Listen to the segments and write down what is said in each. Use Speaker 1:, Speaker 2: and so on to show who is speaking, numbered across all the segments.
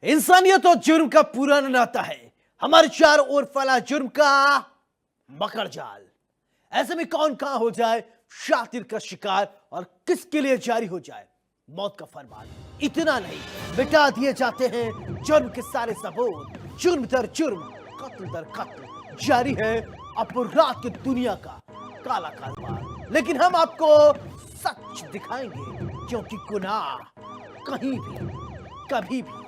Speaker 1: इंसानियत और जुर्म का पुराना नाता है। हमारे चारों ओर फैला जुर्म का मकर जाल। ऐसे में कौन कहां हो जाए शातिर का शिकार और किसके लिए जारी हो जाए मौत का फरमान। इतना नहीं, मिटा दिए जाते हैं जुर्म के सारे सबूत। जुर्म दर जुर्म, कत्ल दर कत्ल जारी है अपराध की दुनिया का काला कारोबार। लेकिन हम आपको सच दिखाएंगे, क्योंकि गुनाह कहीं भी कभी भी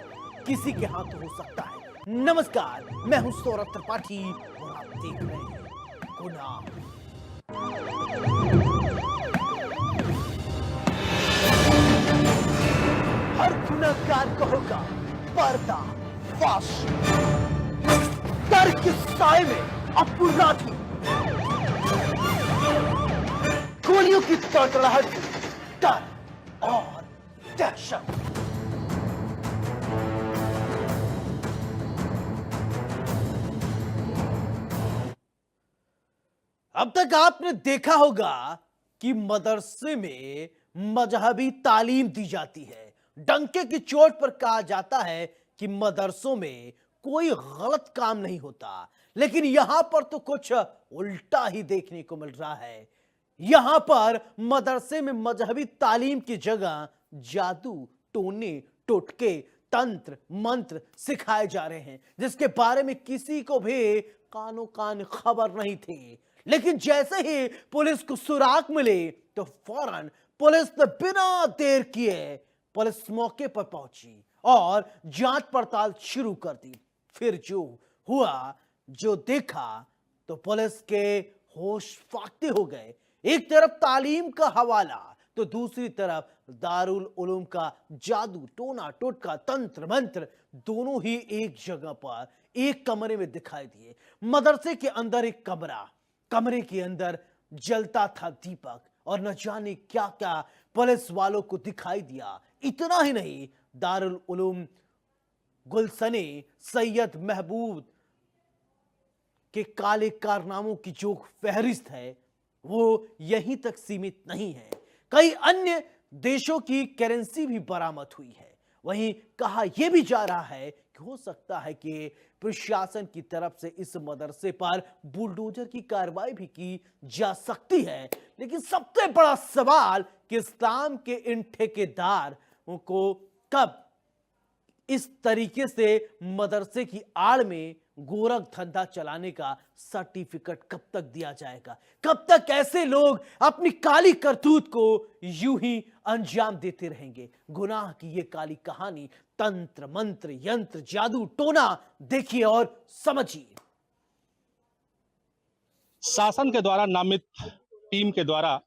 Speaker 1: किसी के हाथ हो सकता है। नमस्कार, मैं हूं सौरभ त्रिपाठी और आप देख रहे हैं गुनाह। हर गुनहगार को होगा पर्दा फाश। डर के साए में अपराधी, गोलियों की तड़तड़ाहट, डर और दहशत। अब तक आपने देखा होगा कि मदरसे में मजहबी तालीम दी जाती है। डंके की चोट पर कहा जाता है कि मदरसों में कोई गलत काम नहीं होता, लेकिन यहां पर तो कुछ उल्टा ही देखने को मिल रहा है। यहां पर मदरसे में मजहबी तालीम की जगह जादू, टोने, टोटके, तंत्र, मंत्र सिखाए जा रहे हैं, जिसके बारे में किसी को भी कानो कान खबर नहीं थी। लेकिन जैसे ही पुलिस को सुराग मिले तो फौरन पुलिस ने बिना देर किए पुलिस मौके पर पहुंची और जांच पड़ताल शुरू कर दी। फिर जो हुआ, जो देखा, तो पुलिस के होश फाकते हो गए। एक तरफ तालीम का हवाला तो दूसरी तरफ दारुल उलूम का जादू, टोना टोटका, तंत्र मंत्र दोनों ही एक जगह पर एक कमरे में दिखाई दिए। मदरसे के अंदर एक कमरे के अंदर जलता था दीपक, और न जाने क्या क्या पुलिस वालों को दिखाई दिया। इतना ही नहीं, दारुल उलूम गुलशने सैयद महबूब के काले कारनामों की जो फहरिस्त है वो यहीं तक सीमित नहीं है। कई अन्य देशों की करेंसी भी बरामद हुई है। वहीं कहा यह भी जा रहा है कि हो सकता है कि प्रशासन की तरफ से इस मदरसे पर बुलडोजर की कार्रवाई भी की जा सकती है। लेकिन सबसे बड़ा सवाल कि इस्लाम के इन ठेकेदार को कब इस तरीके से मदरसे की आड़ में गोरख धंधा चलाने का सर्टिफिकेट कब तक दिया जाएगा? कब तक ऐसे लोग अपनी काली करतूत को यूं ही अंजाम देते रहेंगे? गुनाह की ये काली कहानी, तंत्र मंत्र यंत्र जादू टोना, देखिए और समझिए।
Speaker 2: शासन के द्वारा नामित टीम के द्वारा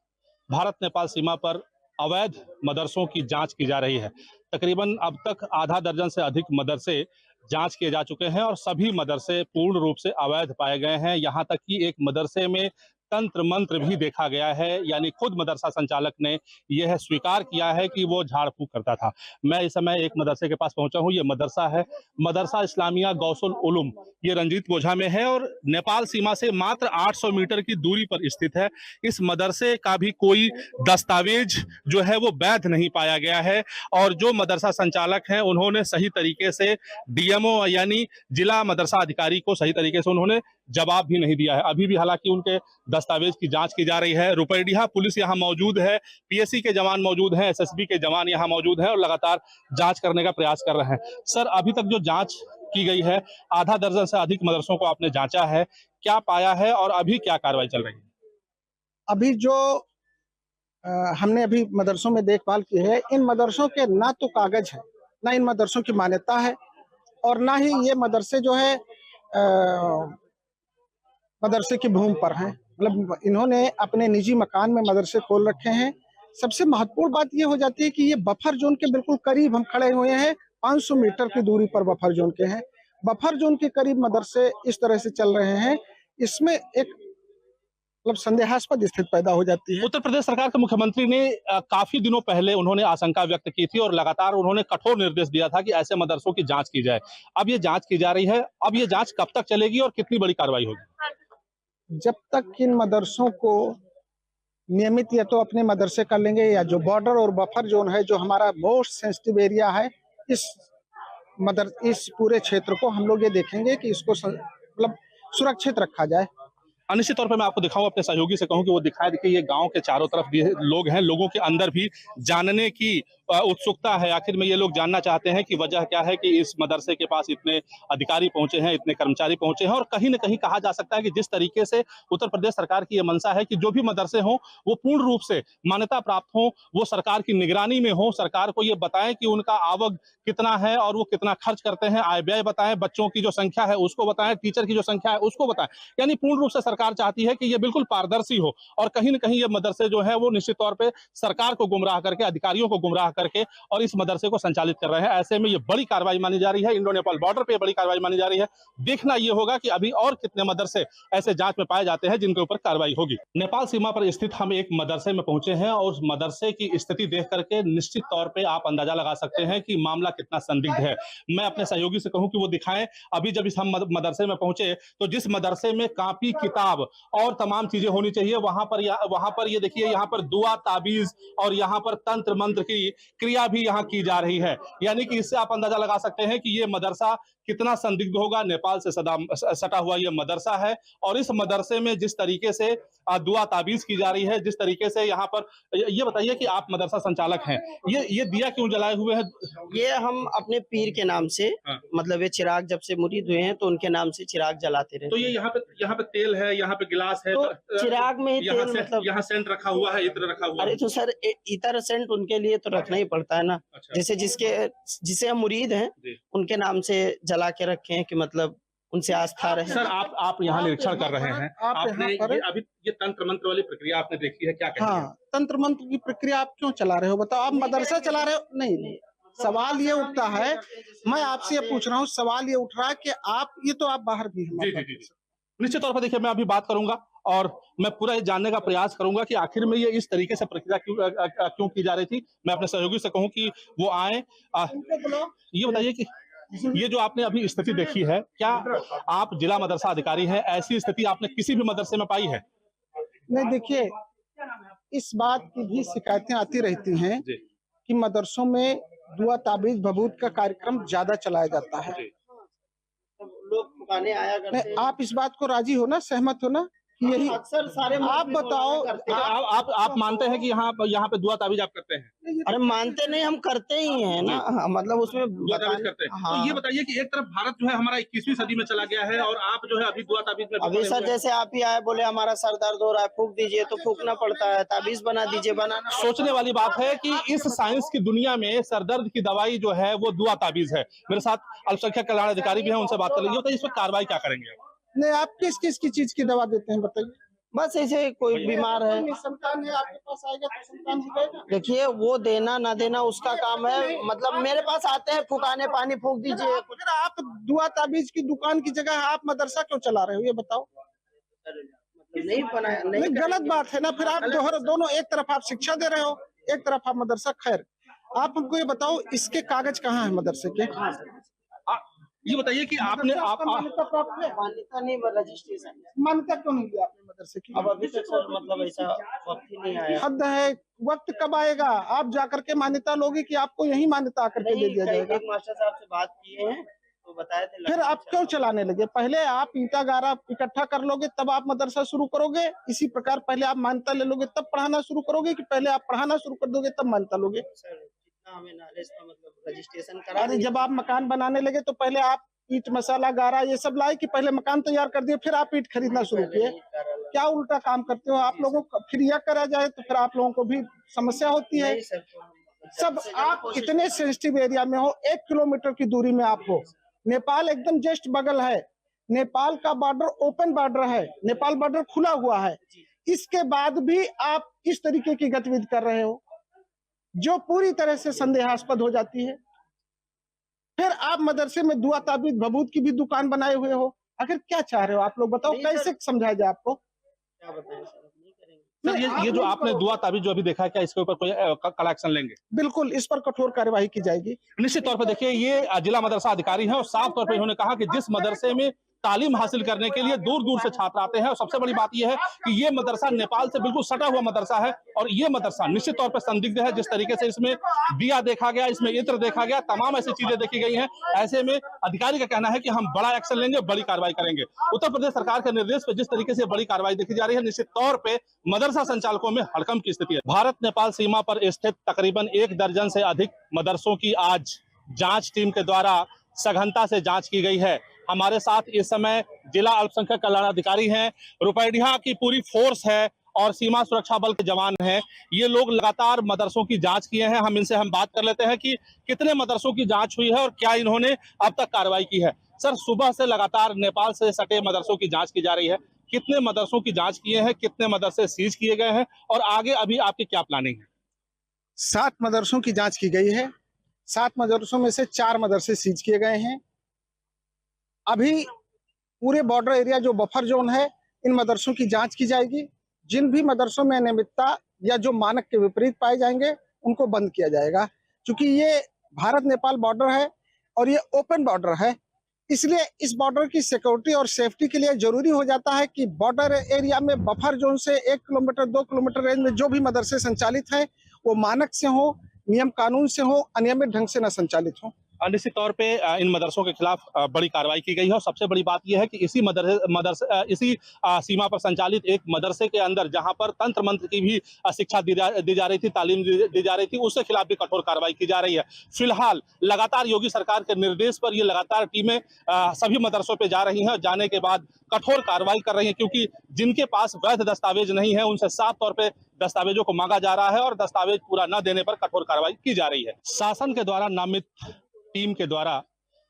Speaker 2: भारत नेपाल सीमा पर अवैध मदरसों की जांच की जा रही है। तकरीबन अब तक आधा दर्जन से अधिक मदरसे जांच किए जा चुके हैं और सभी मदरसे पूर्ण रूप से अवैध पाए गए हैं। यहाँ तक कि एक मदरसे में तंत्र मंत्र भी देखा गया है, यानी खुद मदरसा संचालक ने यह स्वीकार किया है कि वो झाड़ फूक करता था। मैं इस समय एक मदरसे के पास पहुंचा हूं। ये मदरसा है मदरसा इस्लामिया गौसुल उलूम, ये रंजीत बोझा में है और नेपाल सीमा से मात्र 800 मीटर की दूरी पर स्थित है। इस मदरसे का भी कोई दस्तावेज जो है वो वैध नहीं पाया गया है और जो मदरसा संचालक हैं उन्होंने सही तरीके से डीएमओ यानी जिला मदरसा अधिकारी को सही तरीके से उन्होंने जवाब भी नहीं दिया है। अभी भी हालांकि उनके दस्तावेज की जांच की जा रही है। रुपैडिहा पुलिस यहाँ मौजूद है, पीएससी के जवान मौजूद हैं, एसएसबी के जवान यहाँ मौजूद हैं और लगातार जांच करने का प्रयास कर रहे हैं। सर, अभी तक जो जांच की गई है, आधा दर्जन से अधिक मदरसों को आपने जांचा है, क्या पाया है और अभी क्या कार्रवाई चल रही है?
Speaker 3: अभी जो हमने अभी मदरसों में देखभाल की है, इन मदरसों के ना तो कागज है, ना इन मदरसों की मान्यता है और ना ही ये मदरसे जो है मदरसे की भूमि पर हैं। मतलब इन्होंने अपने निजी मकान में मदरसे खोल रखे हैं। सबसे महत्वपूर्ण बात ये हो जाती है कि ये बफर जोन के बिल्कुल करीब हम खड़े हुए हैं। 500 मीटर की दूरी पर बफर जोन के हैं। बफर जोन के करीब मदरसे इस तरह से चल रहे हैं, इसमें एक मतलब संदेहास्पद स्थिति पैदा हो जाती है।
Speaker 2: उत्तर प्रदेश सरकार के मुख्यमंत्री ने काफी दिनों पहले उन्होंने आशंका व्यक्त की थी और लगातार उन्होंने कठोर निर्देश दिया था कि ऐसे मदरसों की जांच की जाए। अब ये जांच की जा रही है। अब ये जांच कब तक चलेगी और कितनी बड़ी कार्रवाई होगी?
Speaker 3: जब तक इन मदरसों को नियमित या तो अपने मदरसे कर लेंगे या जो बॉर्डर और बफर जोन है, जो हमारा मोस्ट सेंसिटिव एरिया है, इस इस पूरे क्षेत्र को हम लोग ये देखेंगे कि इसको मतलब सुरक्षित रखा जाए।
Speaker 2: निश्चित तौर पे मैं आपको दिखाऊं, अपने सहयोगी से कहूं कि वो दिखाए कि ये गांव के चारों तरफ ये लोग हैं, लोगों के अंदर भी जानने की उत्सुकता है। आखिर में ये लोग जानना चाहते हैं कि वजह क्या है कि इस मदरसे के पास इतने अधिकारी पहुंचे हैं, इतने कर्मचारी पहुंचे हैं। और कहीं न कहीं कहा जा सकता है कि जिस तरीके से उत्तर प्रदेश सरकार की ये मंशा है कि जो भी मदरसे हों वो पूर्ण रूप से मान्यता प्राप्त हों, वो सरकार की निगरानी में हो, सरकार को ये बताएं कि उनका आवक कितना है और वो कितना खर्च करते हैं, आय व्यय बताएं, बच्चों की जो संख्या है उसको बताएं, टीचर की जो संख्या है उसको बताएं। यानी पूर्ण रूप से सरकार चाहती है कि ये बिल्कुल पारदर्शी हो और कहीं न कहीं ये मदरसे जो है वो निश्चित तौर पे सरकार को गुमराह करके, अधिकारियों को गुमराह करके और इस मदरसे को संचालित कर रहे हैं। ऐसे में ये बड़ी कार्रवाई मानी जा रही है, इंडो नेपाल बॉर्डर पे बड़ी कार्रवाई मानी जा रही है। देखना ये होगा कि अभी और कितने मदरसे ऐसे जांच में पाए जाते हैं जिनके ऊपर कार्रवाई होगी। नेपाल सीमा पर स्थित हम एक मदरसे में पहुंचे हैं और उस मदरसे की स्थिति देख करके निश्चित तौर पे आप अंदाजा लगा सकते हैं कि मामला कितना संदिग्ध है। मैं अपने सहयोगी से कहूं कि वो दिखाएं। अभी जब हम मदरसे में पहुंचे तो जिस मदरसे में कापी, किताब और तमाम चीजें होनी चाहिए, वहां पर ये देखिए, यहाँ पर दुआ, ताबीज और यहाँ पर तंत्र मंत्र की क्रिया भी यहाँ की जा रही है। यानी कि इससे आप अंदाजा लगा सकते हैं कि ये मदरसा कितना संदिग्ध होगा। नेपाल से सटा हुआ ये मदरसा है और इस मदरसे में जिस तरीके से दुआ ताबीज की जा रही है, जिस तरीके से यहाँ पर, ये बताइए कि आप मदरसा संचालक हैं, ये दिया क्यों जलाए हुए हैं?
Speaker 4: ये हम अपने पीर के नाम से, मतलब ये चिराग जब से मुरीद हुए हैं तो उनके नाम से चिराग जलाते रहते।
Speaker 2: तो ये यहाँ पे तेल है, यहाँ पे गिलास है,
Speaker 4: तो चिराग में ही तेल, मतलब
Speaker 2: यहाँ सेंट रखा हुआ है, इत्र रखा हुआ है।
Speaker 4: अरे तो सर, इतर सेंट उनके लिए तो रखना ही पड़ता है ना।
Speaker 2: अच्छा।
Speaker 4: जैसे जिसे हम मुरीद हैं उनके नाम से जला के रखे हैं कि मतलब उनसे आस्था रहे।
Speaker 2: सर आप यहाँ निरीक्षण कर रहे हैं, आपने अभी ये तंत्र मंत्र वाली प्रक्रिया आपने देखी है, क्या कहेंगे?
Speaker 3: हाँ, तंत्र मंत्र की प्रक्रिया आप क्यों चला रहे हो बताओ? आप मदरसा चला रहे हो? नहीं, सवाल ये उठता है, मैं आपसे ये पूछ रहा हूँ, सवाल ये उठ रहा है कि आप बाहर भी हैं।
Speaker 2: जी। निश्चित तौर पर देखिए, मैं अभी बात करूंगा और मैं पूरा ये जानने का प्रयास करूंगा कि आखिर में ये इस तरीके से प्रक्रिया क्यों की जा रही थी। मैं अपने सहयोगी से कहूं कि वो आए। ये बताइए कि ये जो आपने अभी स्थिति देखी है, क्या आप जिला मदरसा अधिकारी हैं, ऐसी स्थिति आपने किसी भी मदरसे में पाई है?
Speaker 3: नहीं, देखिए, इस बात की भी शिकायतें आती रहती हैं कि मदरसों में दुआ, ताबीज, भभूत का कार्यक्रम ज्यादा चलाया जाता है।
Speaker 4: लोग पुकाने आया करते हैं।
Speaker 3: आप इस बात को राजी हो ना, सहमत हो ना कि यही
Speaker 4: अक्सर सारे
Speaker 3: आप बताओ,
Speaker 2: आप मानते हैं कि यहाँ पे दुआ ताबीज आप करते हैं?
Speaker 4: अरे मानते नहीं, हम करते ही हैं ना। हाँ, मतलब उसमें
Speaker 2: दुआ ताबीज करते हैं।
Speaker 4: हाँ।
Speaker 2: तो ये बताइए कि एक तरफ भारत जो है हमारा 21वीं सदी में चला गया है और आप जो है अभी दुआ ताबीज में
Speaker 4: अभी सर जैसे आप ही आए, बोले हमारा सर दर्द हो रहा है, फूंक दीजिए, तो फूंकना पड़ता है। ताबीज बना दीजिए, बनाना।
Speaker 2: सोचने वाली बात है कि इस साइंस की दुनिया में सरदर्द की दवाई जो है वो दुआ ताबीज है। मेरे साथ अल्पसंख्यक कल्याण अधिकारी भी हैं, उनसे बात कर लीजिए। तो इस पर कार्रवाई क्या करेंगे?
Speaker 3: नहीं, आप किस किस की चीज की दवा देते हैं बताइए?
Speaker 4: बस ऐसे कोई बीमार है,
Speaker 3: संतान है आपके पास आएगा तो संतान हो जाएगा।
Speaker 4: देखिए वो देना ना देना उसका काम है। मतलब मेरे पास आते हैं, फुकाने, पानी फूंक दीजिए।
Speaker 3: अगर आप दुआ ताबीज की दुकान की जगह आप मदरसा क्यों चला रहे हो, ये बताओ?
Speaker 4: नहीं बनाया, नहीं
Speaker 3: गलत बात है ना। फिर आप दोनों, एक तरफ आप शिक्षा दे रहे हो, एक तरफ आप मदरसा। खैर, आप हमको ये बताओ, इसके कागज कहाँ है मदरसे के?
Speaker 2: ये बताइए कि आपने
Speaker 3: मान्यता प्राप्त है?
Speaker 4: मान्यता नहीं, रजिस्ट्रेशन।
Speaker 3: मान्यता क्यों नहीं दिया आपने मदरसे की?
Speaker 4: अब अभी तक सर मतलब ऐसा वक्त ही नहीं आया।
Speaker 3: हद है, वक्त कब आएगा? आप जाकर के मान्यता लोगे कि आपको यही मान्यता आकर के दे दिया जाएगा?
Speaker 4: एक मास्टर साहब से बात किए हैं तो बताए थे।
Speaker 3: फिर आप क्यों चलाने लगे? पहले आप ईंटा गारा इकट्ठा कर लोगे तब आप मदरसा शुरू करोगे। इसी प्रकार पहले आप मान्यता ले लोगे तब पढ़ाना शुरू करोगे, कि पहले आप पढ़ाना शुरू कर दोगे तब मान्यता लोगे?
Speaker 4: हमें नॉलेज था, मतलब रजिस्ट्रेशन करा।
Speaker 3: अरे जब आप मकान बनाने लगे तो पहले आप ईंट, मसाला, गारा ये सब लाए, कि पहले मकान तैयार कर दिए फिर आप ईंट खरीदना शुरू किए? क्या उल्टा काम करते हो आप लोगों को? फिर यह करा जाए तो फिर आप लोगों को भी समस्या होती है। सब आप इतने सेंसिटिव एरिया में हो, 1 किलोमीटर की दूरी में आप हो। नेपाल एकदम जस्ट बगल है। नेपाल का बॉर्डर ओपन बॉर्डर है, नेपाल बॉर्डर खुला हुआ है। इसके बाद भी आप इस तरीके की गतिविधि कर रहे हो जो पूरी तरह से संदेहास्पद हो जाती है। फिर आप मदरसे में दुआ, ताबीज, भभूत की भी दुकान बनाए हुए हो। आखिर क्या चाह रहे हो आप लोग बताओ? कैसे समझाया जाए आपको?
Speaker 4: क्या बताएं सर, नहीं करेंगे।
Speaker 2: सर ये जो आपने दुआ ताबीज जो अभी देखा है, क्या इसके ऊपर कोई कड़ा एक्शन लेंगे?
Speaker 3: बिल्कुल, इस पर कठोर कार्यवाही की जाएगी।
Speaker 2: निश्चित तौर पर देखिए, ये जिला मदरसा अधिकारी हैं और साफ तौर पर इन्होंने कहा कि जिस मदरसे में तालीम हासिल करने के लिए दूर दूर से छात्र आते हैं। और सबसे बड़ी बात यह है कि ये मदरसा नेपाल से बिल्कुल सटा हुआ मदरसा है और ये मदरसा निश्चित तौर पर संदिग्ध है। जिस तरीके से इसमें दिया देखा गया, इसमें इत्र देखा गया, तमाम ऐसी चीजें देखी गई हैं। ऐसे में अधिकारी का कहना है कि हम बड़ा एक्शन लेंगे, बड़ी कार्रवाई करेंगे। उत्तर प्रदेश सरकार के निर्देश पर जिस तरीके से बड़ी कार्रवाई देखी जा रही है, निश्चित तौर पे मदरसा संचालकों में हड़कंप की स्थिति है। भारत नेपाल सीमा पर स्थित तकरीबन 1 दर्जन से अधिक मदरसों की आज जांच टीम के द्वारा सघनता से जांच की गई है। हमारे साथ इस समय जिला अल्पसंख्यक कल्याण अधिकारी हैं, रुपैडिया की पूरी फोर्स है और सीमा सुरक्षा बल के जवान हैं। ये लोग लगातार मदरसों की जांच किए हैं। हम बात कर लेते हैं कि कितने मदरसों की जांच हुई है और क्या इन्होंने अब तक कार्रवाई की है। सर, सुबह से लगातार नेपाल से सटे मदरसों की जांच की जा रही है। कितने मदरसों की जांच किए हैं, कितने मदरसे सीज किए गए हैं और आगे अभी आपकी क्या प्लानिंग है?
Speaker 3: 7 मदरसों की जांच की गई है। 7 मदरसों में से 4 मदरसे सीज किए गए हैं। अभी पूरे बॉर्डर एरिया जो बफर जोन है, इन मदरसों की जांच की जाएगी। जिन भी मदरसों में अनियमितता या जो मानक के विपरीत पाए जाएंगे उनको बंद किया जाएगा। क्योंकि ये भारत नेपाल बॉर्डर है और ये ओपन बॉर्डर है, इसलिए इस बॉर्डर की सिक्योरिटी और सेफ्टी के लिए जरूरी हो जाता है कि बॉर्डर एरिया में बफर जोन से 1 किलोमीटर 2 किलोमीटर रेंज में जो भी मदरसे संचालित हैं वो मानक से हो, नियम कानून से हो, अनियमित ढंग से न संचालित हो।
Speaker 2: निश्चित तौर पे इन मदरसों के खिलाफ बड़ी कार्रवाई की गई है और सबसे बड़ी बात यह है कि इसी सीमा पर संचालित एक मदरसे के अंदर जहां पर तंत्र मंत्र की भी शिक्षा दी जा रही थी, तालीम दी जा रही थी, उसके खिलाफ भी कठोर कार्रवाई की जा रही है। फिलहाल लगातार योगी सरकार के निर्देश पर ये लगातार टीमें सभी मदरसों पे जा रही हैं और जाने के बाद कठोर कार्रवाई कर रही है, क्योंकि जिनके पास वैध दस्तावेज नहीं है उनसे साफ तौर पे दस्तावेजों को मांगा जा रहा है और दस्तावेज पूरा न देने पर कठोर कार्रवाई की जा रही है। शासन के द्वारा नामित टीम के द्वारा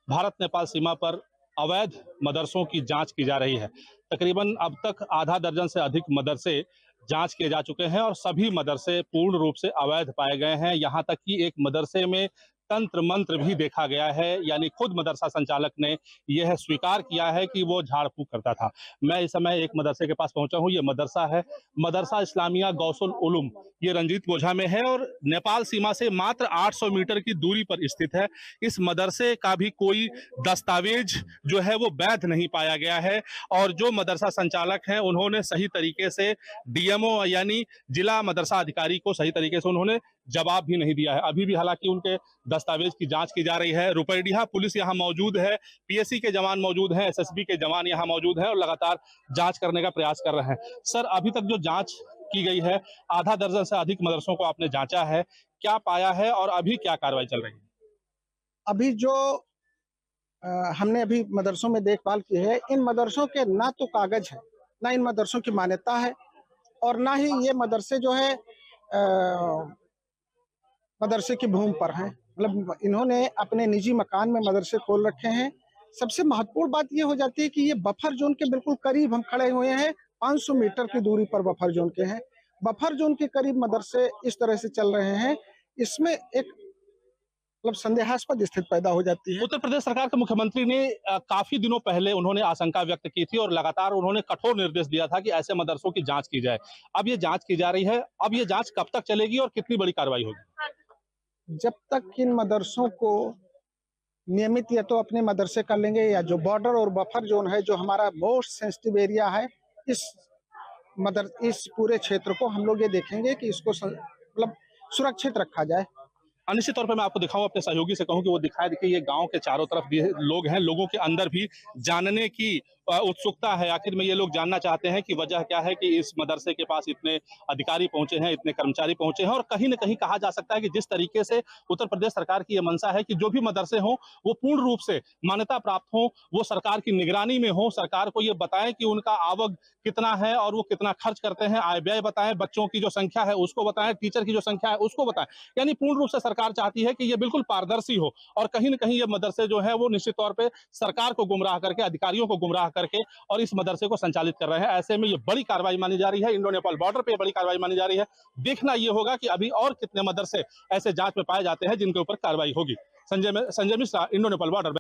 Speaker 2: भारत नेपाल सीमा पर अवैध मदरसों की जांच की जा रही है। तकरीबन अब तक आधा दर्जन से अधिक मदरसे जांच किए जा चुके हैं और सभी मदरसे पूर्ण रूप से अवैध पाए गए हैं। यहां तक कि एक मदरसे में तंत्र मंत्र भी देखा गया है, यानी खुद मदरसा संचालक ने यह स्वीकार किया है कि वो झाड़ फूक करता था। मैं इस समय एक मदरसे के पास पहुंचा हूं। ये मदरसा है मदरसा इस्लामिया गौसुल उलूम, ये रंजीत बोझा में है और नेपाल सीमा से मात्र 800 मीटर की दूरी पर स्थित है। इस मदरसे का भी कोई दस्तावेज जो है वो वैध नहीं पाया गया है और जो मदरसा संचालक हैं उन्होंने सही तरीके से डीएमओ यानी जिला मदरसा अधिकारी को सही तरीके से उन्होंने जवाब भी नहीं दिया है। अभी भी हालांकि उनके दस्तावेज की जांच की जा रही है। रुपैडिया पुलिस यहाँ मौजूद है, पीएससी के जवान मौजूद हैं, एसएसबी के जवान यहाँ मौजूद हैं और लगातार जांच करने का प्रयास कर रहे हैं। सर, अभी तक जो जांच की गई है, आधा दर्जन से अधिक मदरसों को आपने जांचा है, क्या पाया है और अभी क्या कार्रवाई चल रही है?
Speaker 3: अभी जो हमने अभी मदरसों में देखभाल की है, इन मदरसों के ना तो कागज है, ना इन मदरसों की मान्यता है और ना ही ये मदरसे जो है मदरसे की भूमि पर हैं। मतलब इन्होंने अपने निजी मकान में मदरसे खोल रखे हैं। सबसे महत्वपूर्ण बात ये हो जाती है कि ये बफर जोन के बिल्कुल करीब हम खड़े हुए हैं, 500 मीटर की दूरी पर बफर जोन के हैं। बफर जोन के करीब मदरसे इस तरह से चल रहे हैं, इसमें एक मतलब संदेहास्पद स्थिति पैदा हो जाती है।
Speaker 2: उत्तर प्रदेश सरकार के मुख्यमंत्री ने काफी दिनों पहले उन्होंने आशंका व्यक्त की थी और लगातार उन्होंने कठोर निर्देश दिया था कि ऐसे मदरसों की जांच की जाए। अब ये जांच की जा रही है, अब ये जांच कब तक चलेगी और कितनी बड़ी कार्रवाई होगी?
Speaker 3: जब तक इन मदरसों को नियमित या तो अपने मदरसे कर लेंगे या जो बॉर्डर और बफर जोन है, जो हमारा मोस्ट सेंसिटिव एरिया है, इस पूरे क्षेत्र को हम लोग ये देखेंगे कि इसको मतलब सुरक्षित रखा जाए।
Speaker 2: निश्चित तौर पर मैं आपको दिखाऊं, अपने सहयोगी से कहूं कि वो दिखाए। देखिए, ये गांव के चारों तरफ लोग हैं, लोगों के अंदर भी जानने की उत्सुकता है। आखिर में ये लोग जानना चाहते हैं कि वजह क्या है कि इस मदरसे के पास इतने अधिकारी पहुंचे हैं, इतने कर्मचारी पहुंचे हैं और कहीं न कहीं कहा जा सकता है कि जिस तरीके से उत्तर प्रदेश सरकार की ये मंशा है कि जो भी मदरसे हों वो पूर्ण रूप से मान्यता प्राप्त हों, वो सरकार की निगरानी में हो, सरकार को ये बताएं कि उनका आवक कितना है और वो कितना खर्च करते हैं, आय व्यय बताएं, बच्चों की जो संख्या है उसको बताएं, टीचर की जो संख्या है उसको बताएं। यानी पूर्ण रूप से सरकार चाहती है कि ये बिल्कुल पारदर्शी हो और कहीं न कहीं ये मदरसे जो है वो निश्चित तौर पे सरकार को गुमराह करके, अधिकारियों को गुमराह करके और इस मदरसे को संचालित कर रहे हैं। ऐसे में ये बड़ी कार्रवाई मानी जा रही है, इंडो नेपाल बॉर्डर पे बड़ी कार्रवाई मानी जा रही है। देखना ये होगा कि अभी और कितने मदरसे ऐसे जांच में पाए जाते हैं जिनके ऊपर कार्रवाई होगी। Sanjay Mishra, Indo Nepal border.